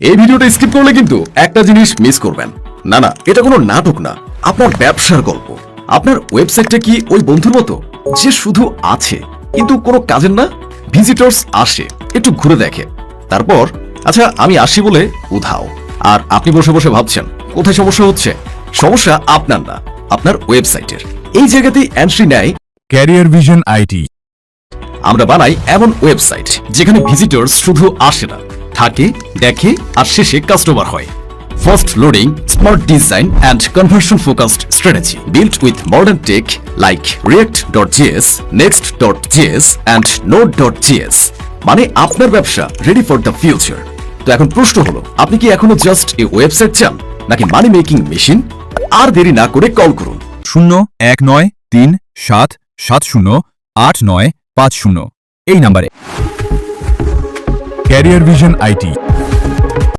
এই ভিডিওটা স্কিপ করলে কিন্তু একটা জিনিস মিস করবেন। না না, এটা কোনো নাটক না, আপনার ব্যবসার গল্প। আপনার ওয়েবসাইটটা কি ওই বন্ধুর মতো যে শুধু আছে কিন্তু কোনো কাজের না? ভিজিটর্স আসে, একটু ঘুরে দেখে, তারপর আচ্ছা আমি আসি বলে উধাও। আর আপনি বসে বসে ভাবছেন কোথায় সমস্যা হচ্ছে। সমস্যা আপনার না, আপনার ওয়েবসাইটের। এই জায়গাতেই এন্ট্রি নেয় ক্যারিয়ার ভিশন আইটি। আমরা বানাই এমন ওয়েবসাইট যেখানে ভিজিটর্স শুধু আসে না, থাকে, দেখে আর শেষে কাস্টমার হয়। Fast loading, smart design and conversion focused strategy built with modern tech like React.js, Next.js and Node.js। মানে আপনার ব্যবসা রেডি ফর দ্য ফিউচার। তো এখন প্রশ্ন হলো, আপনি কি এখনো জাস্ট এই ওয়েবসাইট চান নাকি মানি মেকিং মেশিন? আর দেরি না করে কল করুন 0193770895 এই নাম্বারে। Career vision IT.